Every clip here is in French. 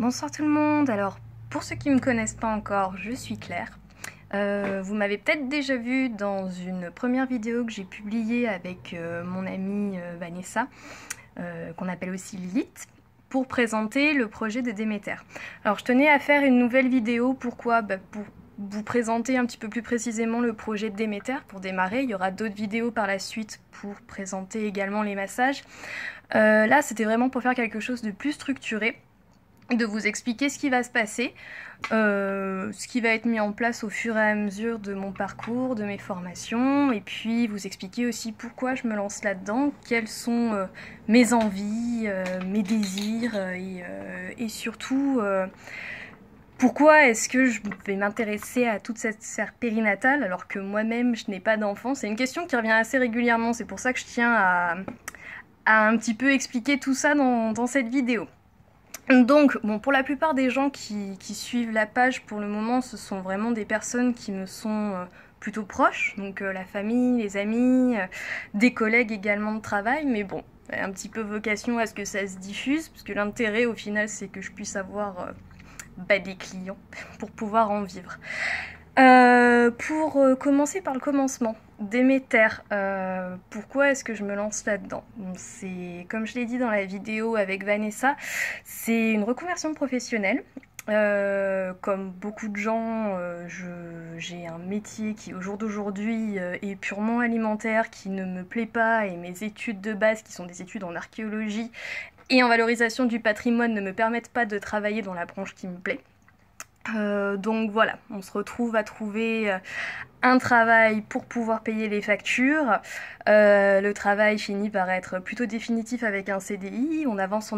Bonsoir tout le monde. Alors, pour ceux qui ne me connaissent pas encore, je suis Claire. Vous m'avez peut-être déjà vu dans une première vidéo que j'ai publiée avec mon amie Vanessa, qu'on appelle aussi Lilith, pour présenter le projet de Déméter. Alors, je tenais à faire une nouvelle vidéo. Pourquoi? Pour vous présenter un petit peu plus précisément le projet de Déméter pour démarrer. Il y aura d'autres vidéos par la suite pour présenter également les massages. Là, c'était vraiment pour faire quelque chose de plus structuré, de vous expliquer ce qui va se passer, ce qui va être mis en place au fur et à mesure de mon parcours, de mes formations, et puis vous expliquer aussi pourquoi je me lance là-dedans, quelles sont mes envies, mes désirs, et surtout pourquoi est-ce que je vais m'intéresser à toute cette sphère périnatale alors que moi-même je n'ai pas d'enfant. C'est une question qui revient assez régulièrement, c'est pour ça que je tiens à un petit peu expliquer tout ça dans cette vidéo. Donc, bon, pour la plupart des gens qui suivent la page, pour le moment, ce sont vraiment des personnes qui me sont plutôt proches, donc la famille, les amis, des collègues également de travail, mais bon, un petit peu vocation à ce que ça se diffuse, parce que l'intérêt au final, c'est que je puisse avoir des clients pour pouvoir en vivre. Pour commencer par le commencement, Déméter, pourquoi est-ce que je me lance là-dedans? C'est, comme je l'ai dit dans la vidéo avec Vanessa, c'est une reconversion professionnelle. Comme beaucoup de gens, j'ai un métier qui au jour d'aujourd'hui est purement alimentaire, qui ne me plaît pas, et mes études de base, qui sont des études en archéologie et en valorisation du patrimoine, ne me permettent pas de travailler dans la branche qui me plaît. Donc voilà, on se retrouve à trouver un travail pour pouvoir payer les factures. Le travail finit par être plutôt définitif avec un CDI, on avance,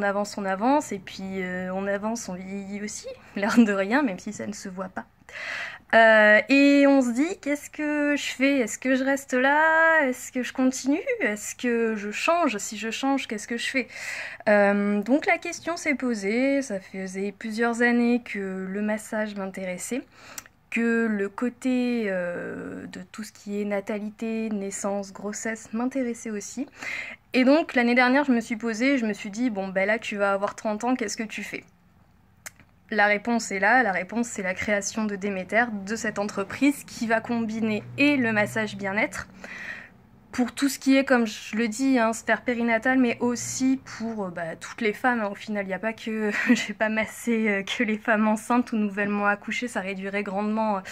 et puis on avance, on vieillit aussi, l'air de rien, même si ça ne se voit pas. Et on se dit, qu'est-ce que je fais? Est-ce que je reste là? Est-ce que je continue? Est-ce que je change? Si je change, qu'est-ce que je fais? Donc la question s'est posée, ça faisait plusieurs années que le massage m'intéressait, que le côté de tout ce qui est natalité, naissance, grossesse m'intéressait aussi. Et donc l'année dernière, je me suis posée, je me suis dit, bon ben là tu vas avoir 30 ans, qu'est-ce que tu fais? La réponse est là, la réponse c'est la création de Déméter, de cette entreprise qui va combiner et le massage bien-être, pour tout ce qui est, comme je le dis, sphère périnatale, mais aussi pour toutes les femmes. Au final, il n'y a pas que, je vais pas masser que les femmes enceintes ou nouvellement accouchées, ça réduirait grandement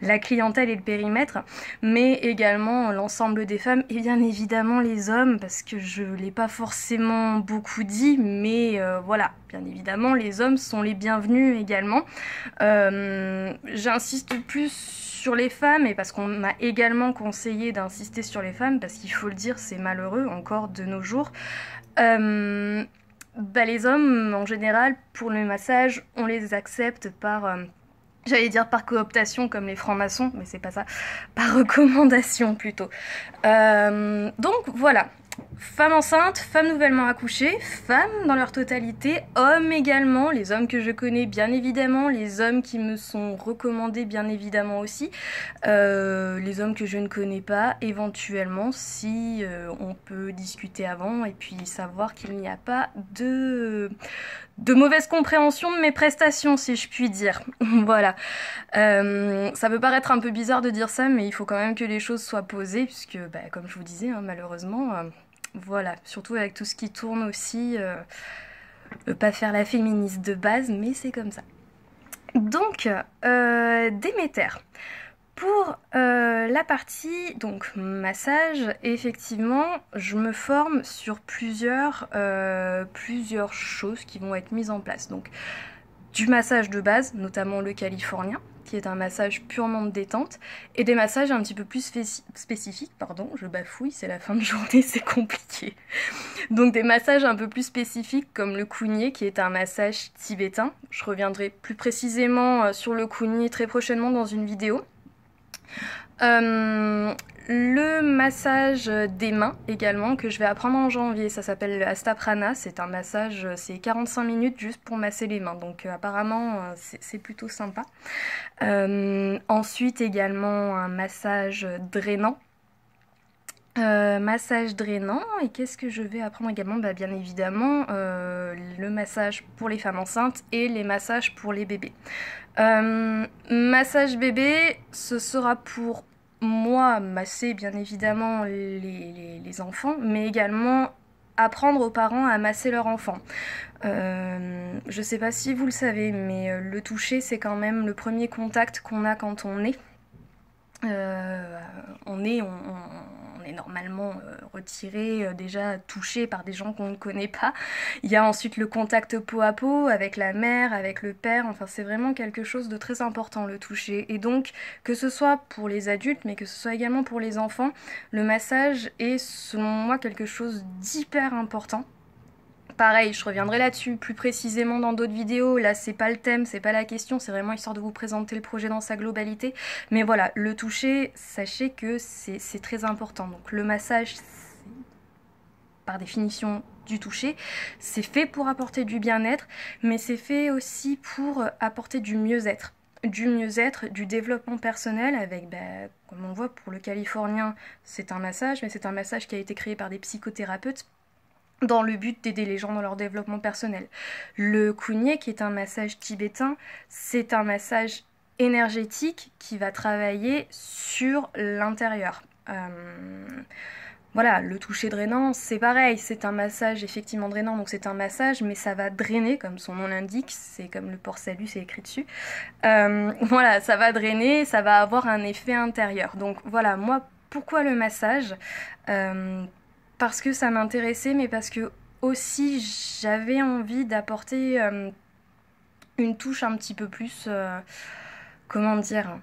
la clientèle et le périmètre, mais également l'ensemble des femmes et bien évidemment les hommes, parce que je ne l'ai pas forcément beaucoup dit, mais voilà, bien évidemment, les hommes sont les bienvenus également. J'insiste plus sur les femmes, et parce qu'on m'a également conseillé d'insister sur les femmes, parce qu'il faut le dire, c'est malheureux encore de nos jours. Les hommes, en général, pour le massage, on les accepte par... j'allais dire par cooptation comme les francs-maçons, mais c'est pas ça, par recommandation plutôt. Donc voilà, femmes enceintes, femmes nouvellement accouchées, femmes dans leur totalité, hommes également, les hommes que je connais bien évidemment, les hommes qui me sont recommandés bien évidemment aussi, les hommes que je ne connais pas éventuellement, si on peut discuter avant et puis savoir qu'il n'y a pas de mauvaise compréhension de mes prestations, si je puis dire. Voilà. Ça peut paraître un peu bizarre de dire ça, mais il faut quand même que les choses soient posées, puisque, comme je vous disais, malheureusement, voilà, surtout avec tout ce qui tourne aussi, pas faire la féministe de base, mais c'est comme ça. Donc, Déméter. Pour la partie donc massage, effectivement, je me forme sur plusieurs choses qui vont être mises en place. Donc, du massage de base, notamment le californien, qui est un massage purement de détente, et des massages un petit peu plus spécifiques, pardon, je bafouille, c'est la fin de journée, c'est compliqué. Donc des massages un peu plus spécifiques comme le Kouigné, qui est un massage tibétain. Je reviendrai plus précisément sur le Kouigné très prochainement dans une vidéo. Le massage des mains également, que je vais apprendre en janvier, ça s'appelle Astaprana, c'est un massage, c'est 45 minutes juste pour masser les mains, donc apparemment c'est plutôt sympa. Ensuite également un massage drainant, Massage drainant, et qu'est-ce que je vais apprendre également? Bah, bien évidemment, le massage pour les femmes enceintes et les massages pour les bébés. Massage bébé, ce sera pour moi masser bien évidemment les enfants, mais également apprendre aux parents à masser leur enfant. Je sais pas si vous le savez, mais le toucher, c'est quand même le premier contact qu'on a quand on est. On est normalement retiré, déjà touché par des gens qu'on ne connaît pas. Il y a ensuite le contact peau à peau avec la mère, avec le père. Enfin, c'est vraiment quelque chose de très important, le toucher. Et donc, que ce soit pour les adultes, mais que ce soit également pour les enfants, le massage est, selon moi, quelque chose d'hyper important. Pareil, je reviendrai là-dessus plus précisément dans d'autres vidéos. Là, c'est pas le thème, c'est pas la question, c'est vraiment histoire de vous présenter le projet dans sa globalité. Mais voilà, le toucher, sachez que c'est très important. Donc le massage, par définition du toucher, c'est fait pour apporter du bien-être, mais c'est fait aussi pour apporter du mieux-être. Du mieux-être, du développement personnel avec, comme on voit pour le californien, c'est un massage, mais c'est un massage qui a été créé par des psychothérapeutes dans le but d'aider les gens dans leur développement personnel. Le Kougne, qui est un massage tibétain, c'est un massage énergétique qui va travailler sur l'intérieur. Voilà, le toucher drainant, c'est pareil, c'est un massage effectivement drainant, donc c'est un massage, mais ça va drainer, comme son nom l'indique, c'est comme le port salut, c'est écrit dessus. Voilà, ça va drainer, ça va avoir un effet intérieur. Donc voilà, moi, pourquoi le massage parce que ça m'intéressait, mais parce que aussi j'avais envie d'apporter une touche un petit peu plus, comment dire,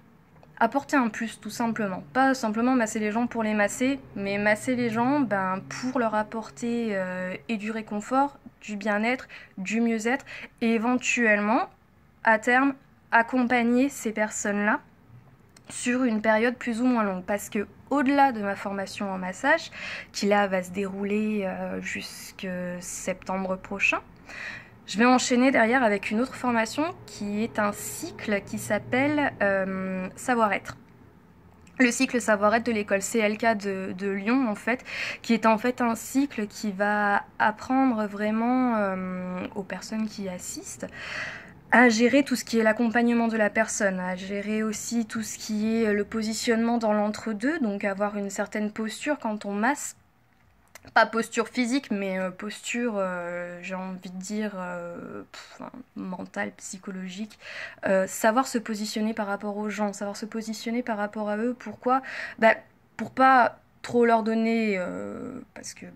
apporter un plus tout simplement. Pas simplement masser les gens pour les masser, mais masser les gens pour leur apporter et du réconfort, du bien-être, du mieux-être, et éventuellement, à terme, accompagner ces personnes-là sur une période plus ou moins longue, parce que au-delà de ma formation en massage, qui là va se dérouler jusqu'à septembre prochain, je vais enchaîner derrière avec une autre formation qui est un cycle qui s'appelle Savoir-être. Le cycle Savoir-être de l'école CLK de Lyon, en fait, qui est en fait un cycle qui va apprendre vraiment aux personnes qui assistent à gérer tout ce qui est l'accompagnement de la personne, à gérer aussi tout ce qui est le positionnement dans l'entre-deux, donc avoir une certaine posture quand on masse. Pas posture physique, mais posture, j'ai envie de dire, mentale, psychologique. Savoir se positionner par rapport aux gens, savoir se positionner par rapport à eux. Pourquoi? Pour pas trop leur donner, parce que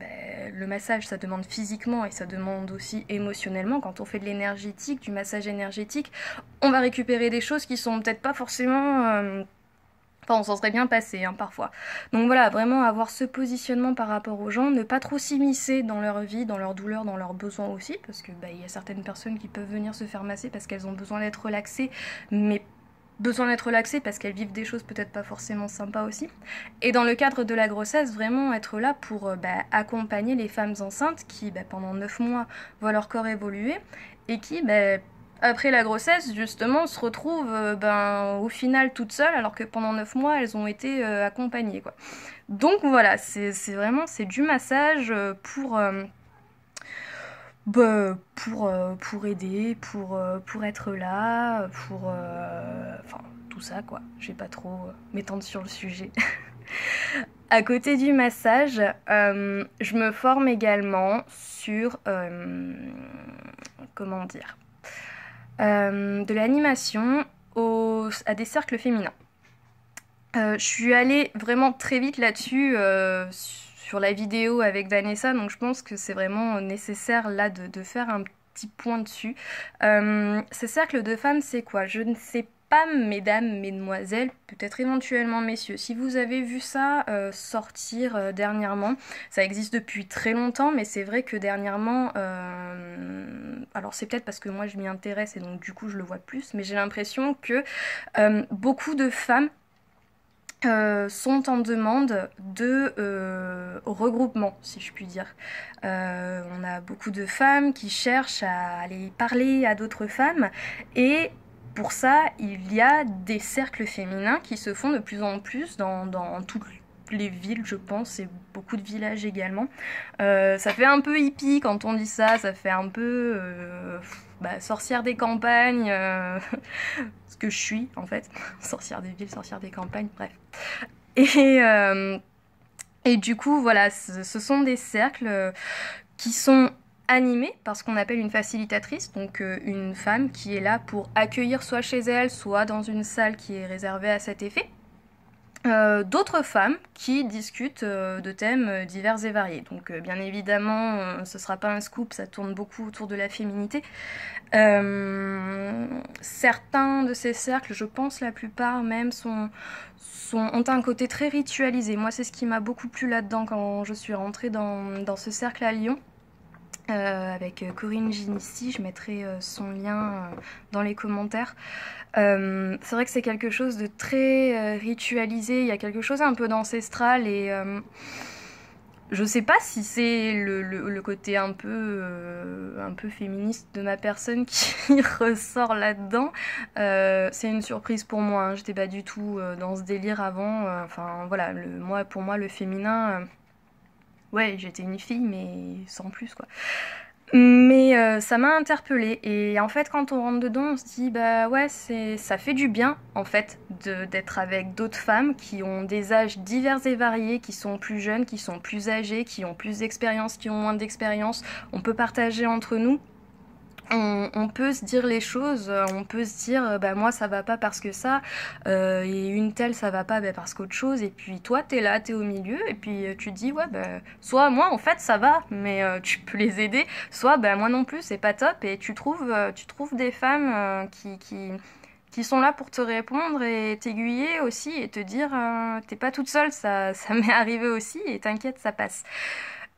le massage, ça demande physiquement et ça demande aussi émotionnellement. Quand on fait de l'énergétique, du massage énergétique, on va récupérer des choses qui sont peut-être pas forcément... Enfin, on s'en serait bien passé, hein, parfois. Donc voilà, vraiment avoir ce positionnement par rapport aux gens, ne pas trop s'immiscer dans leur vie, dans leurs douleurs, dans leurs besoins aussi, parce que il y a certaines personnes qui peuvent venir se faire masser parce qu'elles ont besoin d'être relaxées, mais besoin d'être relaxées parce qu'elles vivent des choses peut-être pas forcément sympas aussi. Et dans le cadre de la grossesse, vraiment être là pour accompagner les femmes enceintes qui, pendant 9 mois, voient leur corps évoluer et qui, après la grossesse, justement, se retrouvent au final toutes seules, alors que pendant 9 mois, elles ont été accompagnées, quoi. Donc voilà, c'est vraiment, c'est du massage pour aider, pour être là, enfin, tout ça, quoi. Je vais pas trop m'étendre sur le sujet. À côté du massage, je me forme également sur, comment dire, de l'animation à des cercles féminins. Je suis allée vraiment très vite là-dessus sur la vidéo avec Vanessa, donc je pense que c'est vraiment nécessaire là de faire un petit point dessus. Ces cercles de femmes, c'est quoi? Je ne sais pas, mesdames, mesdemoiselles, peut-être éventuellement messieurs. Si vous avez vu ça sortir dernièrement, ça existe depuis très longtemps, mais c'est vrai que dernièrement, alors c'est peut-être parce que moi je m'y intéresse et donc du coup je le vois plus, mais j'ai l'impression que beaucoup de femmes sont en demande de regroupement, si je puis dire. On a beaucoup de femmes qui cherchent à aller parler à d'autres femmes et pour ça, il y a des cercles féminins qui se font de plus en plus dans toute les villes, je pense, et beaucoup de villages également. Ça fait un peu hippie quand on dit ça, ça fait un peu sorcière des campagnes, ce que je suis en fait, sorcière des villes, sorcière des campagnes, bref. Et, euh, et du coup, voilà, ce sont des cercles qui sont animés par ce qu'on appelle une facilitatrice, donc une femme qui est là pour accueillir soit chez elle, soit dans une salle qui est réservée à cet effet. D'autres femmes qui discutent de thèmes divers et variés. Donc bien évidemment, ce sera pas un scoop, ça tourne beaucoup autour de la féminité. Certains de ces cercles, je pense la plupart même, ont un côté très ritualisé. Moi, c'est ce qui m'a beaucoup plu là-dedans quand je suis rentrée dans ce cercle à Lyon. Avec Corinne Ginissi, je mettrai son lien dans les commentaires. C'est vrai que c'est quelque chose de très ritualisé, il y a quelque chose un peu d'ancestral et je sais pas si c'est le côté un peu féministe de ma personne qui ressort là-dedans. C'est une surprise pour moi, hein. J'étais pas du tout dans ce délire avant. Enfin voilà, pour moi le féminin, ouais, j'étais une fille mais sans plus quoi. Mais ça m'a interpellée et en fait quand on rentre dedans on se dit bah ouais ça fait du bien en fait d'être avec d'autres femmes qui ont des âges divers et variés, qui sont plus jeunes, qui sont plus âgées, qui ont plus d'expérience, qui ont moins d'expérience. On peut partager entre nous. On peut se dire les choses, on peut se dire bah moi ça va pas parce que ça, et une telle ça va pas parce qu'autre chose, et puis toi t'es là, t'es au milieu, et puis tu te dis ouais bah soit moi en fait ça va, mais tu peux les aider, soit bah moi non plus c'est pas top, et tu trouves des femmes qui sont là pour te répondre et t'aiguiller aussi et te dire t'es pas toute seule, ça m'est arrivé aussi et t'inquiète ça passe.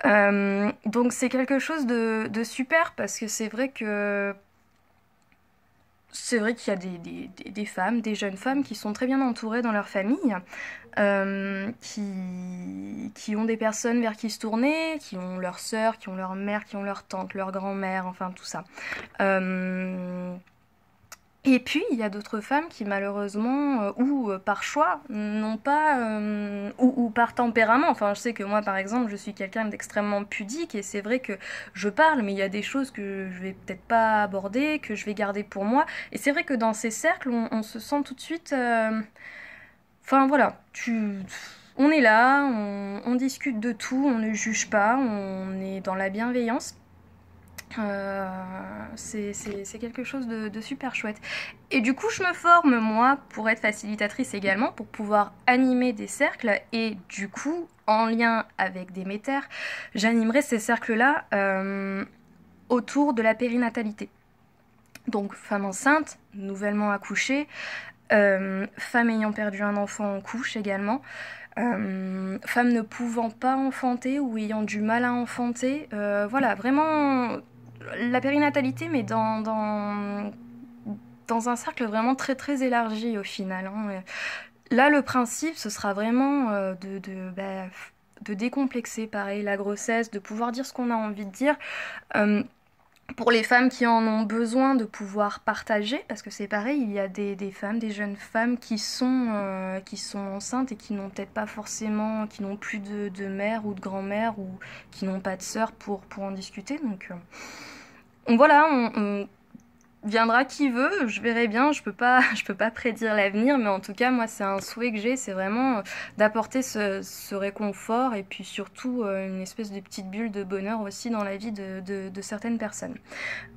Donc c'est quelque chose de super parce que c'est vrai qu'il y a des femmes, des jeunes femmes qui sont très bien entourées dans leur famille, qui ont des personnes vers qui se tourner, qui ont leur sœur, qui ont leur mère, qui ont leur tante, leur grand-mère, enfin tout ça. Et puis, il y a d'autres femmes qui, malheureusement, ou par choix, n'ont pas, ou par tempérament. Enfin, je sais que moi, par exemple, je suis quelqu'un d'extrêmement pudique et c'est vrai que je parle, mais il y a des choses que je vais peut-être pas aborder, que je vais garder pour moi. Et c'est vrai que dans ces cercles, on se sent tout de suite. Enfin, voilà, on est là, on discute de tout, on ne juge pas, on est dans la bienveillance. C'est quelque chose de super chouette. Et du coup, je me forme, moi, pour être facilitatrice également, pour pouvoir animer des cercles. Et du coup, en lien avec des métères, j'animerai ces cercles-là autour de la périnatalité. Donc, femme enceinte, nouvellement accouchée, femme ayant perdu un enfant en couche également. Femmes ne pouvant pas enfanter ou ayant du mal à enfanter. Voilà, vraiment la périnatalité, mais dans un cercle vraiment très très élargi au final, hein. Là, le principe, ce sera vraiment de décomplexer, pareil, la grossesse, de pouvoir dire ce qu'on a envie de dire. Pour les femmes qui en ont besoin de pouvoir partager, parce que c'est pareil, il y a des femmes, des jeunes femmes qui sont enceintes et qui n'ont peut-être pas forcément, qui n'ont plus de mère ou de grand-mère ou qui n'ont pas de sœur pour en discuter. Donc voilà, on viendra qui veut, je verrai bien, je peux pas prédire l'avenir, mais en tout cas, moi, c'est un souhait que j'ai, c'est vraiment d'apporter ce réconfort et puis surtout une espèce de petite bulle de bonheur aussi dans la vie de certaines personnes.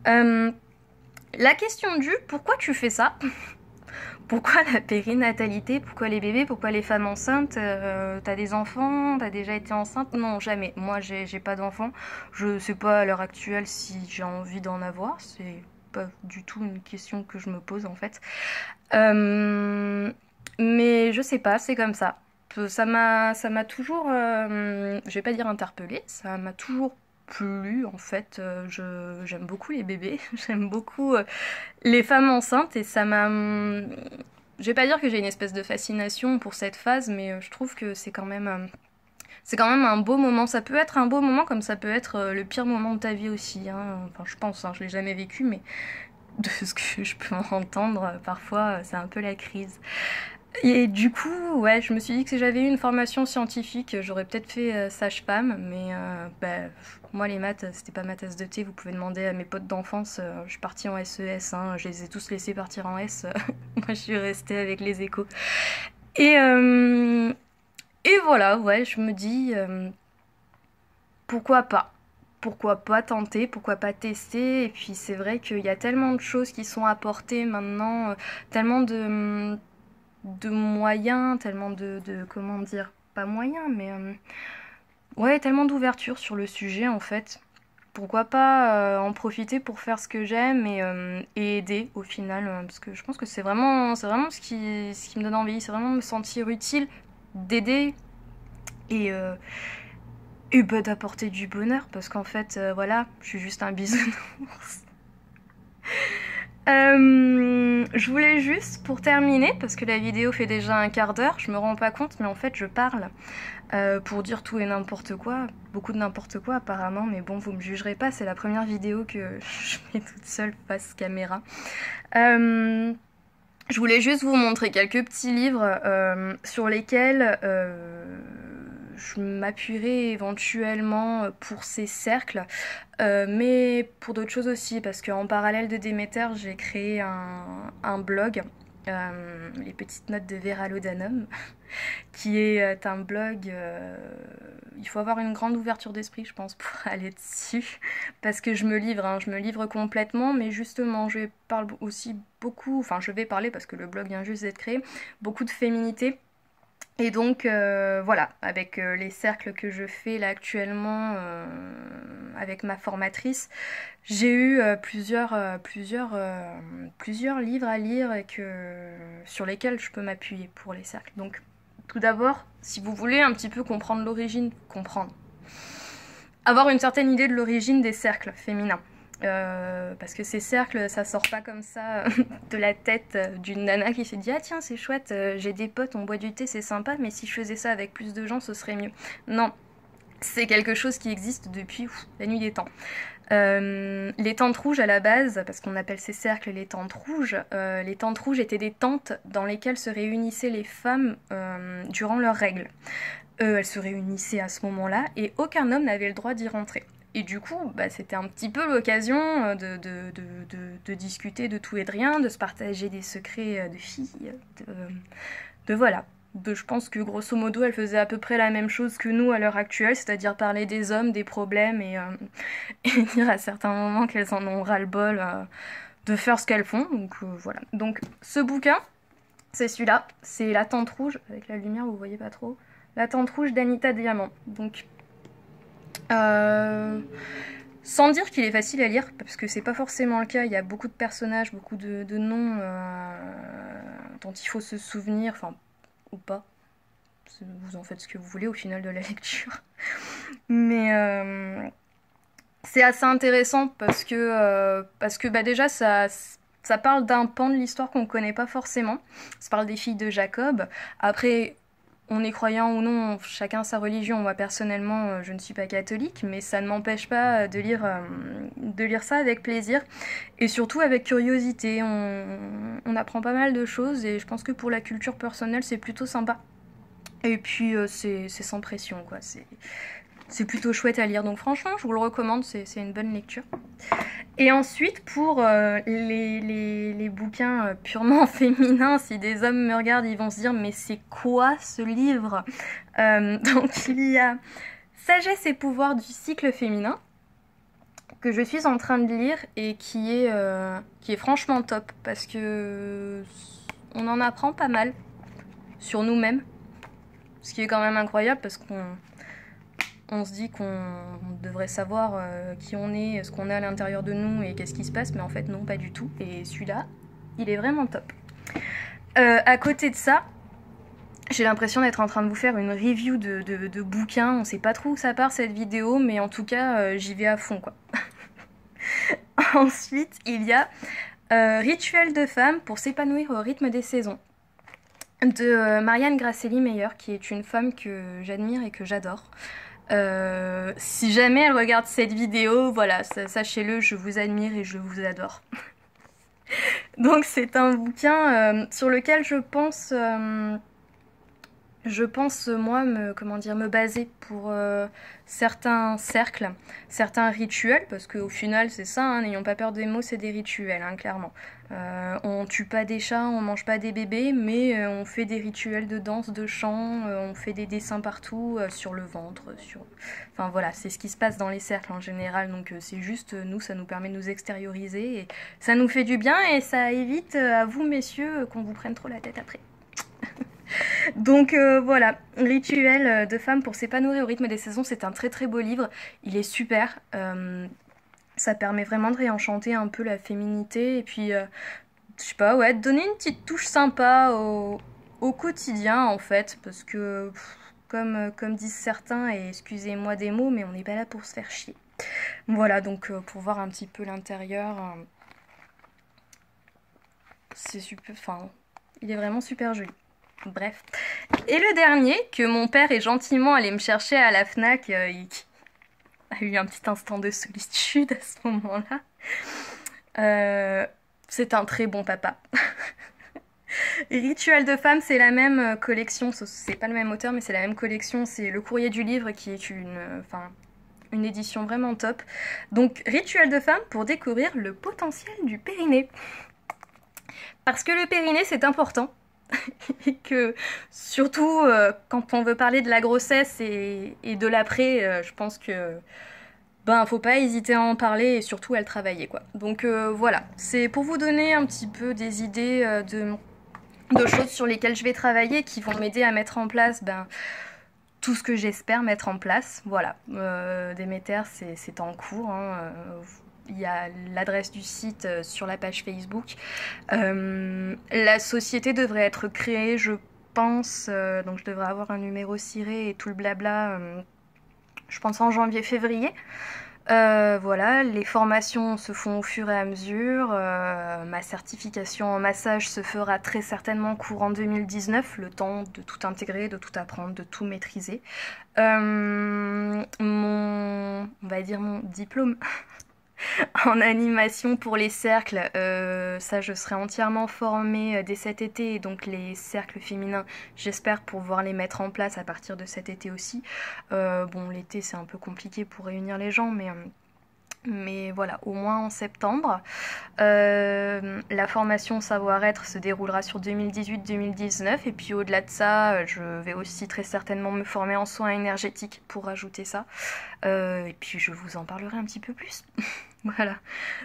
La question du pourquoi tu fais ça? Pourquoi la périnatalité? Pourquoi les bébés? Pourquoi les femmes enceintes? T'as des enfants? T'as déjà été enceinte? Non, jamais. Moi, j'ai pas d'enfants. Je sais pas à l'heure actuelle si j'ai envie d'en avoir. C'est pas du tout une question que je me pose en fait. Mais je sais pas, c'est comme ça. Ça m'a toujours, je vais pas dire interpellée, ça m'a toujours plu en fait. J'aime beaucoup les bébés, j'aime beaucoup les femmes enceintes et ça m'a. Je vais pas dire que j'ai une espèce de fascination pour cette phase, mais je trouve que c'est quand même. C'est quand même un beau moment. Ça peut être un beau moment comme ça peut être le pire moment de ta vie aussi, hein. Enfin, je pense, hein, je l'ai jamais vécu, mais de ce que je peux entendre, parfois, c'est un peu la crise. Et du coup, ouais, je me suis dit que si j'avais eu une formation scientifique, j'aurais peut-être fait sage-femme, mais bah, moi les maths, c'était pas ma tasse de thé. Vous pouvez demander à mes potes d'enfance. Je suis partie en SES, hein, je les ai tous laissés partir en S. Moi, je suis restée avec les échos. Et, euh, et voilà, ouais, je me dis pourquoi pas. Pourquoi pas tenter, pourquoi pas tester. Et puis c'est vrai qu'il y a tellement de choses qui sont apportées maintenant, tellement de moyens, tellement comment dire, pas moyens, mais ouais, tellement d'ouverture sur le sujet en fait. Pourquoi pas en profiter pour faire ce que j'aime et aider au final, parce que je pense que c'est vraiment ce qui me donne envie, c'est vraiment me sentir utile, d'aider et, euh, et bah, d'apporter du bonheur, parce qu'en fait, voilà, je suis juste un bisounours. Je voulais juste, pour terminer, parce que la vidéo fait déjà un quart d'heure, je me rends pas compte, mais en fait je parle pour dire tout et n'importe quoi, beaucoup de n'importe quoi apparemment, mais bon, vous me jugerez pas, c'est la première vidéo que je fais toute seule face caméra. Je voulais juste vous montrer quelques petits livres sur lesquels je m'appuierai éventuellement pour ces cercles, mais pour d'autres choses aussi, parce qu'en parallèle de Déméter, j'ai créé un blog, les petites notes de Vera Laudanum, qui est un blog, il faut avoir une grande ouverture d'esprit, je pense, pour aller dessus, parce que je me livre, hein, je me livre complètement, mais justement, je parle aussi beaucoup, enfin je vais parler, parce que le blog vient juste d'être créé, beaucoup de féminité. Et donc voilà, avec les cercles que je fais là actuellement avec ma formatrice, j'ai eu plusieurs livres à lire sur lesquels je peux m'appuyer pour les cercles. Donc tout d'abord, si vous voulez un petit peu comprendre l'origine, avoir une certaine idée de l'origine des cercles féminins. Parce que ces cercles, ça sort pas comme ça de la tête d'une nana qui s'est dit ah tiens c'est chouette, j'ai des potes, on boit du thé, c'est sympa, mais si je faisais ça avec plus de gens, ce serait mieux. Non, c'est quelque chose qui existe depuis la nuit des temps. Les tentes rouges à la base, parce qu'on appelle ces cercles les tentes rouges étaient des tentes dans lesquelles se réunissaient les femmes durant leurs règles. Elles se réunissaient à ce moment-là et aucun homme n'avait le droit d'y rentrer. Et du coup, bah, c'était un petit peu l'occasion de discuter de tout et de rien, de se partager des secrets de filles, voilà. Je pense que grosso modo, elle faisait à peu près la même chose que nous à l'heure actuelle, c'est-à-dire parler des hommes, des problèmes et dire à certains moments qu'elles en ont ras-le-bol de faire ce qu'elles font. Donc voilà. Donc ce bouquin, c'est celui-là, c'est La Tente Rouge, avec la lumière vous voyez pas trop, La Tente Rouge d'Anita Diamant. Donc sans dire qu'il est facile à lire, parce que c'est pas forcément le cas, il y a beaucoup de personnages, beaucoup de noms dont il faut se souvenir, enfin, ou pas. Vous en faites ce que vous voulez au final de la lecture. Mais c'est assez intéressant parce que bah déjà ça parle d'un pan de l'histoire qu'on connaît pas forcément. Ça parle des filles de Jacob. Après, on est croyant ou non, chacun sa religion. Moi personnellement, je ne suis pas catholique, mais ça ne m'empêche pas de lire ça avec plaisir et surtout avec curiosité. On apprend pas mal de choses et je pense que pour la culture personnelle, c'est plutôt sympa. Et puis c'est sans pression, quoi. C'est plutôt chouette à lire. Donc franchement, je vous le recommande, c'est une bonne lecture. Et ensuite, pour les bouquins purement féminins, si des hommes me regardent, ils vont se dire « Mais c'est quoi ce livre ?» Donc il y a Sagesse et pouvoir du cycle féminin, que je suis en train de lire et qui est franchement top, parce que on en apprend pas mal sur nous-mêmes. Ce qui est quand même incroyable parce qu'on se dit qu'on devrait savoir qui on est, ce qu'on est à l'intérieur de nous et qu'est-ce qui se passe, mais en fait non, pas du tout. Et celui-là, il est vraiment top. À côté de ça, j'ai l'impression d'être en train de vous faire une review de bouquins. On sait pas trop où ça part cette vidéo, mais en tout cas, j'y vais à fond, quoi. Ensuite, il y a Rituel de femme pour s'épanouir au rythme des saisons, de Marianne Grasselli Meyer, qui est une femme que j'admire et que j'adore. Si jamais elle regarde cette vidéo, voilà, sachez-le, je vous admire et je vous adore. Donc c'est un bouquin sur lequel je pense moi comment dire, me baser pour certains cercles, certains rituels, parce qu'au final c'est ça, hein, n'ayons pas peur des mots, c'est des rituels, hein, clairement. On tue pas des chats, on mange pas des bébés, mais on fait des rituels de danse, de chant, on fait des dessins partout, sur le ventre, sur... Enfin voilà, c'est ce qui se passe dans les cercles en général, donc c'est juste, nous, ça nous permet de nous extérioriser, et ça nous fait du bien, et ça évite à vous, messieurs, qu'on vous prenne trop la tête après. Donc voilà, Rituel de femme pour s'épanouir au rythme des saisons, c'est un très très beau livre, il est super, ça permet vraiment de réenchanter un peu la féminité et puis, je sais pas, ouais, de donner une petite touche sympa au quotidien en fait, parce que comme disent certains, et excusez-moi des mots, mais on n'est pas là pour se faire chier. Voilà, donc pour voir un petit peu l'intérieur, c'est super, enfin, il est vraiment super joli. Bref. Et le dernier, que mon père est gentiment allé me chercher à la FNAC, il a eu un petit instant de solitude à ce moment-là. C'est un très bon papa. Rituel de femme, c'est la même collection, c'est pas le même auteur, mais c'est la même collection, c'est Le Courrier du Livre qui est une édition vraiment top. Donc, Rituel de femme pour découvrir le potentiel du périnée. Parce que le périnée, c'est important. Et que surtout quand on veut parler de la grossesse et de l'après, je pense que faut pas hésiter à en parler et surtout à le travailler quoi. Donc voilà, c'est pour vous donner un petit peu des idées de choses sur lesquelles je vais travailler qui vont m'aider à mettre en place tout ce que j'espère mettre en place. Voilà, Déméter c'est en cours, hein, il y a l'adresse du site sur la page Facebook. La société devrait être créée, je pense, donc je devrais avoir un numéro ciré et tout le blabla, je pense en janvier-février. Voilà, les formations se font au fur et à mesure. Ma certification en massage se fera très certainement courant 2019, le temps de tout intégrer, de tout apprendre, de tout maîtriser. On va dire mon diplôme en animation pour les cercles, ça je serai entièrement formée dès cet été, et donc les cercles féminins, j'espère pouvoir les mettre en place à partir de cet été aussi. Bon, l'été c'est un peu compliqué pour réunir les gens, mais voilà, au moins en septembre. La formation savoir-être se déroulera sur 2018-2019, et puis au-delà de ça, je vais aussi très certainement me former en soins énergétiques pour rajouter ça. Et puis je vous en parlerai un petit peu plus. Voilà.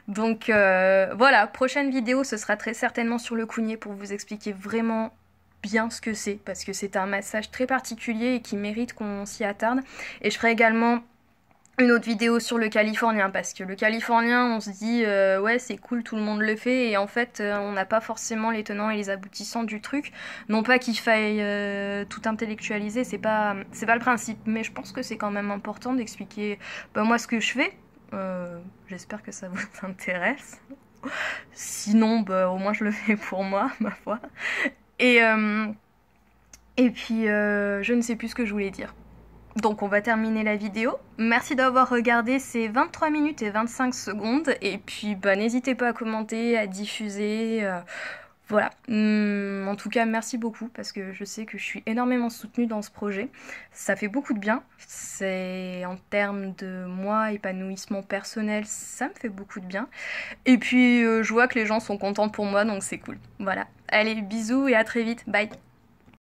Donc voilà, prochaine vidéo, ce sera très certainement sur le cougnet pour vous expliquer vraiment bien ce que c'est, parce que c'est un massage très particulier et qui mérite qu'on s'y attarde. Et je ferai également une autre vidéo sur le californien, parce que le californien, on se dit ouais c'est cool, tout le monde le fait, et en fait on n'a pas forcément les tenants et les aboutissants du truc. Non pas qu'il faille tout intellectualiser, c'est pas le principe, mais je pense que c'est quand même important d'expliquer moi ce que je fais. J'espère que ça vous intéresse. Sinon au moins je le fais pour moi, ma foi. Et puis je ne sais plus ce que je voulais dire. Donc on va terminer la vidéo. Merci d'avoir regardé ces 23 minutes et 25 secondes. Et puis n'hésitez pas à commenter, à diffuser. Voilà. En tout cas, merci beaucoup parce que je sais que je suis énormément soutenue dans ce projet. Ça fait beaucoup de bien. C'est en termes de moi, épanouissement personnel, ça me fait beaucoup de bien. Et puis je vois que les gens sont contents pour moi, donc c'est cool. Voilà. Allez, bisous et à très vite. Bye.